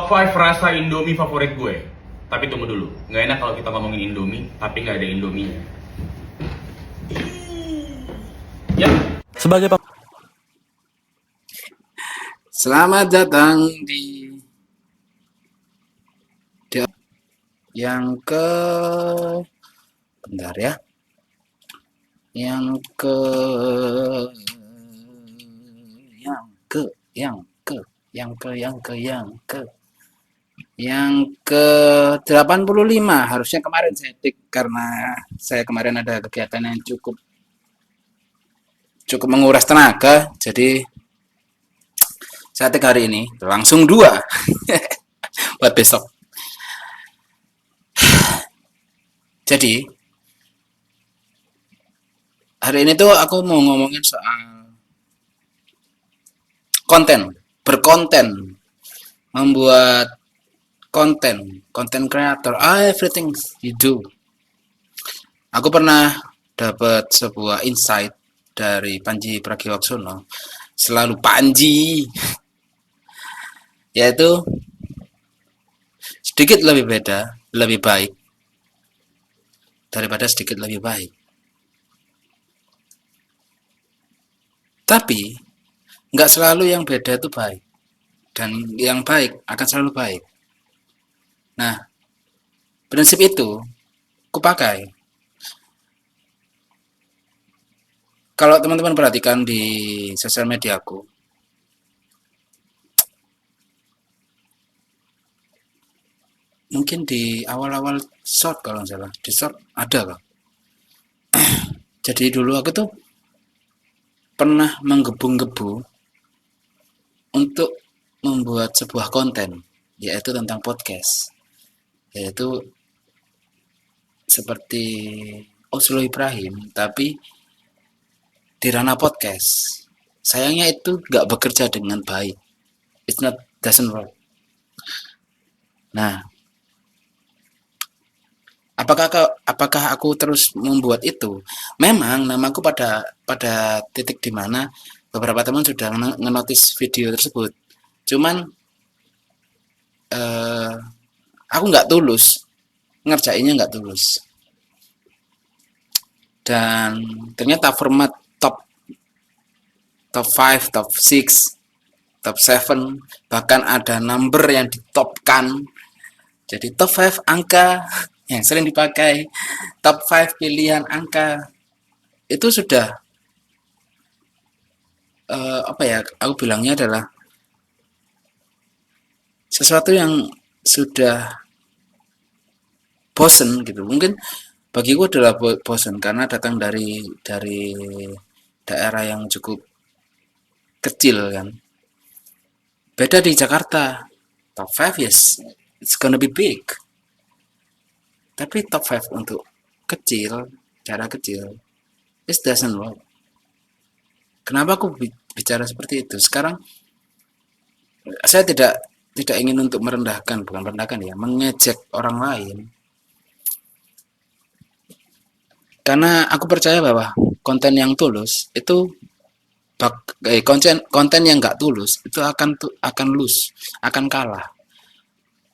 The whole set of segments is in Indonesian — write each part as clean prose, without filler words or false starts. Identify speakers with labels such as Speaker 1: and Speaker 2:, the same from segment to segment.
Speaker 1: Top 5 rasa Indomie favorit gue. Tapi tunggu dulu, nggak enak kalau kita ngomongin Indomie, tapi nggak ada Indominya. Ya,
Speaker 2: Sebagai
Speaker 3: Selamat datang di yang ke bentar ya. Yang ke yang ke 85. Harusnya kemarin saya tik karena saya kemarin ada kegiatan yang cukup menguras tenaga, jadi saya tik hari ini langsung 2 buat besok. Jadi hari ini tuh aku mau ngomongin soal berkonten, membuat konten creator, everything you do. Aku pernah dapat sebuah insight dari Panji Pragiwaksono, selalu Panji, yaitu sedikit lebih baik daripada sedikit lebih baik. Tapi nggak selalu yang beda itu baik, dan yang baik akan selalu baik. Nah, prinsip itu kupakai. Kalau teman-teman perhatikan di sosial media aku, mungkin di awal-awal short kalau nggak salah, di short ada kok. Jadi dulu aku tuh pernah menggebu-gebu untuk membuat sebuah konten, yaitu tentang podcast, yaitu seperti Oslo Ibrahim, tapi di ranah podcast. Sayangnya itu nggak bekerja dengan baik. Doesn't work. Nah, apakah aku terus membuat itu? Memang namaku pada titik di mana beberapa teman sudah ngenotis video tersebut. Cuman aku nggak tulus, ngerjainnya nggak tulus. Dan ternyata format top 5, top 6, top 7, bahkan ada number yang ditopkan. Jadi top 5 angka yang sering dipakai, top 5 pilihan angka, itu sudah aku bilangnya adalah sesuatu yang sudah bosen gitu. Mungkin bagiku adalah bosen karena datang dari daerah yang cukup kecil kan. Beda di Jakarta, top 5 yes, it's gonna be big. Tapi top 5 untuk daerah kecil, it doesn't work. Kenapa aku bicara seperti itu? Sekarang saya tidak ingin untuk bukan merendahkan ya, mengejek orang lain. Karena aku percaya bahwa konten yang tulus itu konten yang nggak tulus itu akan lose, akan kalah.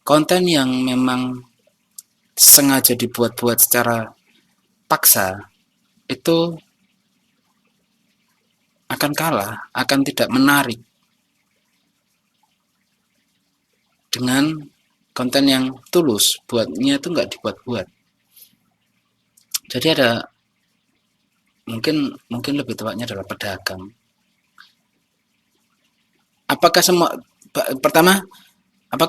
Speaker 3: Konten yang memang sengaja dibuat-buat secara paksa itu akan kalah, akan tidak menarik dengan konten yang tulus, buatnya itu nggak dibuat-buat. Jadi ada mungkin lebih tepatnya adalah pedagang. Apakah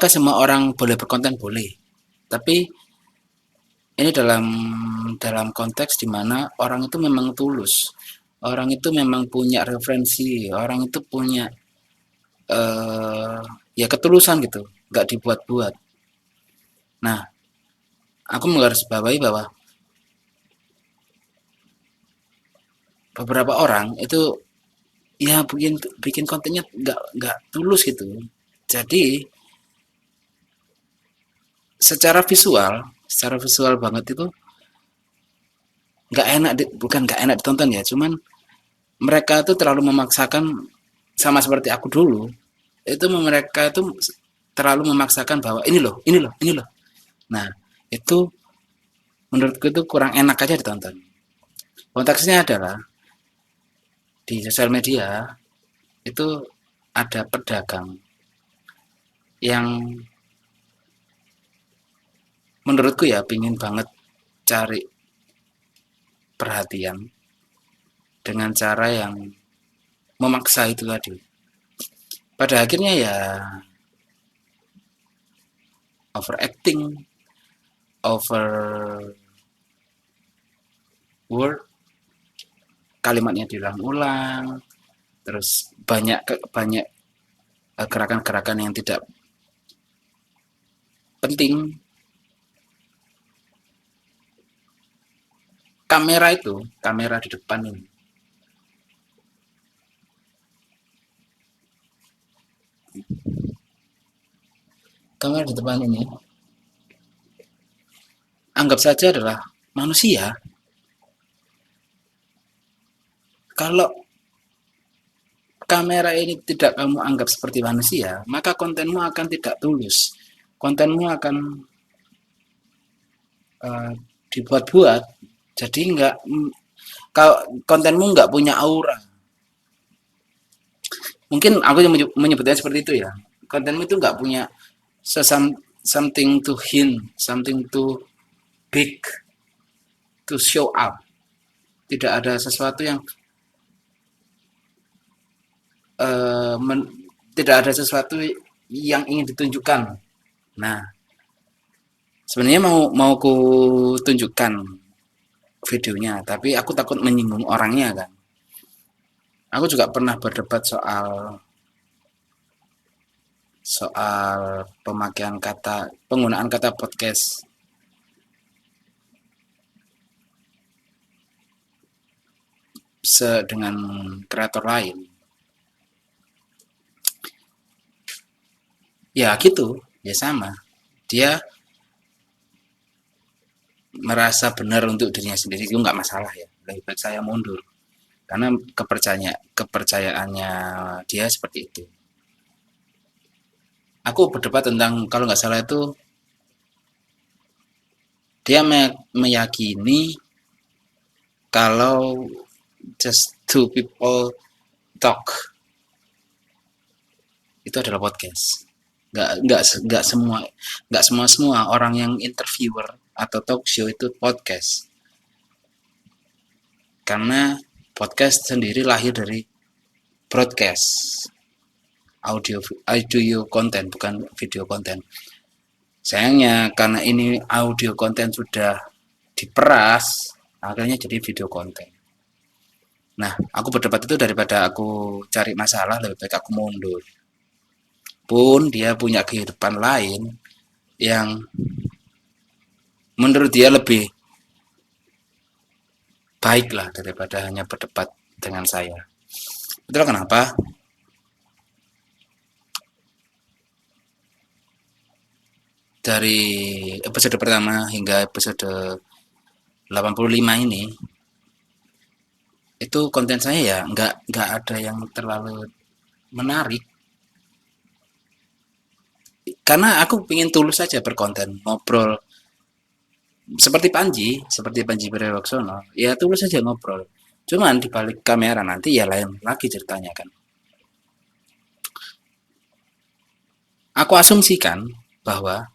Speaker 3: semua orang boleh berkonten? Boleh. Tapi ini dalam konteks di mana orang itu memang tulus. Orang itu memang punya referensi, orang itu punya ya ketulusan gitu, nggak dibuat-buat. Nah, aku menggarisbawahi bahwa beberapa orang itu ya bikin kontennya nggak tulus gitu. Jadi secara visual banget itu bukan nggak enak ditonton ya, cuman mereka itu terlalu memaksakan, sama seperti aku dulu. Itu mereka itu terlalu memaksakan bahwa ini loh, ini loh, ini loh. Nah, itu menurutku itu kurang enak aja ditonton. Konteksnya adalah di sosial media itu ada pedagang yang menurutku ya pingin banget cari perhatian dengan cara yang memaksa itu tadi. Pada akhirnya ya overacting, over word, kalimatnya diulang-ulang, terus banyak gerakan-gerakan yang tidak penting. Kamera di depan ini, kamera di depan ini, anggap saja adalah manusia. Kalau kamera ini tidak kamu anggap seperti manusia, maka kontenmu akan tidak tulus. Kontenmu akan dibuat-buat, jadi nggak, kalau kontenmu nggak punya aura. Mungkin aku yang menyebutnya seperti itu ya. Kontenmu itu nggak punya something to hint, something to big, to show up. Tidak ada sesuatu yang tidak ada sesuatu yang ingin ditunjukkan. Nah, sebenarnya mau ku tunjukkan videonya, tapi aku takut menyinggung orangnya kan. Aku juga pernah berdebat soal penggunaan kata podcast dengan kreator lain. Ya gitu, ya sama. Dia merasa benar untuk dirinya sendiri itu nggak masalah ya. Lebih baik saya mundur karena kepercayaannya dia seperti itu. Aku berdebat tentang, kalau nggak salah itu, dia meyakini kalau just two people talk itu adalah podcast. Nggak semua orang yang interviewer atau talk show itu podcast. Karena podcast sendiri lahir dari broadcast, audio konten, bukan video konten. Sayangnya karena ini audio konten sudah diperas, akhirnya jadi video konten. Nah, aku berdebat itu daripada aku cari masalah, lebih baik aku mundur. Pun dia punya kehidupan lain yang menurut dia lebih baik lah daripada hanya berdebat dengan saya. Itulah kenapa dari episode pertama hingga episode 85 ini, itu konten saya ya nggak ada yang terlalu menarik. Karena aku ingin tulus saja berkonten, ngobrol seperti Panji Pragiwaksono, ya tulus saja ngobrol. Cuman di balik kamera nanti ya lain lagi ceritanya kan. Aku asumsikan bahwa,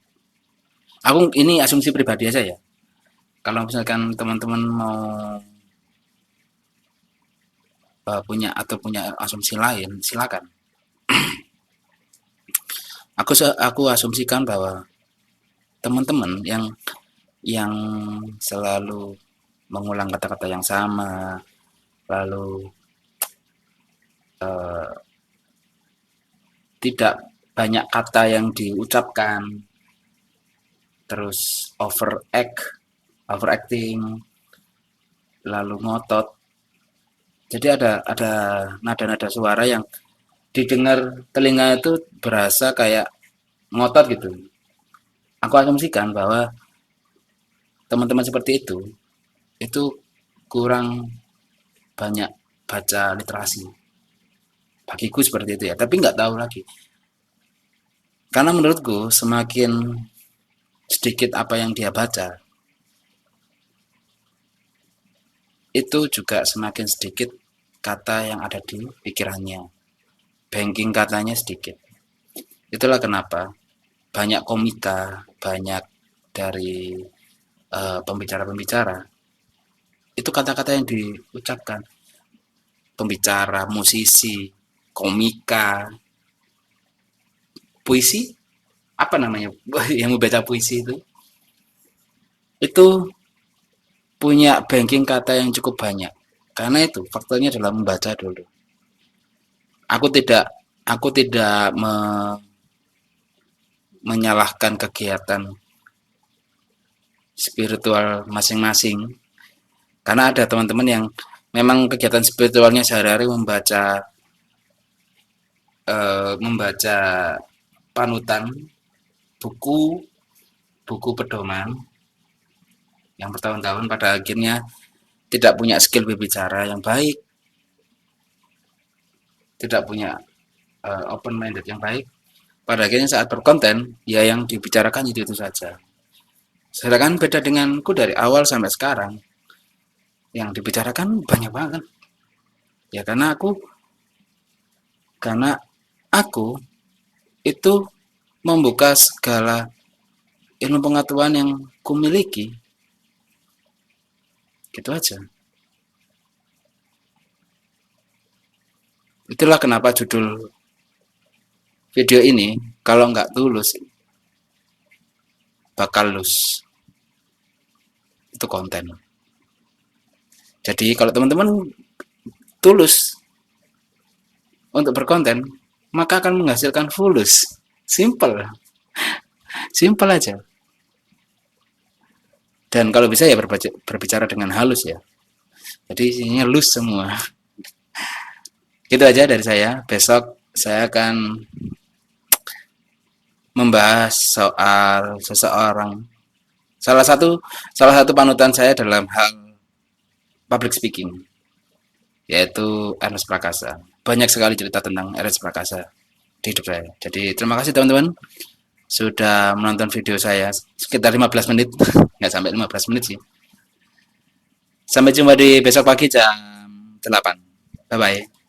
Speaker 3: ini asumsi pribadi aja ya. Kalau misalkan teman-teman mau punya asumsi lain, silakan. Aku asumsikan bahwa teman-teman yang selalu mengulang kata-kata yang sama, lalu tidak banyak kata yang diucapkan, terus overacting, lalu ngotot. Jadi ada nada-nada suara yang didengar telinga itu berasa kayak ngotot gitu. Aku asumsikan bahwa teman-teman seperti itu kurang banyak baca literasi. Bagiku seperti itu ya, tapi nggak tahu lagi. Karena menurutku semakin sedikit apa yang dia baca, itu juga semakin sedikit kata yang ada di pikirannya. Banking katanya sedikit. Itulah kenapa banyak komika, banyak dari pembicara-pembicara, itu kata-kata yang diucapkan. Pembicara, musisi, komika, puisi, apa namanya yang membaca puisi itu punya banking kata yang cukup banyak. Karena itu faktornya adalah membaca dulu. Aku tidak aku tidak menyalahkan kegiatan spiritual masing-masing, karena ada teman-teman yang memang kegiatan spiritualnya sehari-hari membaca panutan, buku buku pedoman yang bertahun-tahun, pada akhirnya tidak punya skill berbicara yang baik, tidak punya open minded yang baik. Pada akhirnya saat berkonten, ya yang dibicarakan itu saja. Sedangkan beda denganku dari awal sampai sekarang, yang dibicarakan banyak banget. Ya karena aku itu membuka segala ilmu pengetahuan yang kumiliki. Gitu aja. Itulah kenapa judul video ini, kalau nggak tulus, bakal lose. Itu konten. Jadi kalau teman-teman tulus untuk berkonten, maka akan menghasilkan fulus. Simple. Simple aja. Dan kalau bisa ya berbicara dengan halus ya. Jadi isinya loose semua. Gitu aja dari saya. Besok saya akan membahas soal seseorang. Salah satu panutan saya dalam hal public speaking, yaitu Ernest Prakasa. Banyak sekali cerita tentang Ernest Prakasa di hidup saya. Jadi terima kasih teman-teman sudah menonton video saya sekitar 15 menit. Nggak sampai 15 menit sih. Sampai jumpa di besok pagi jam 8. Bye-bye.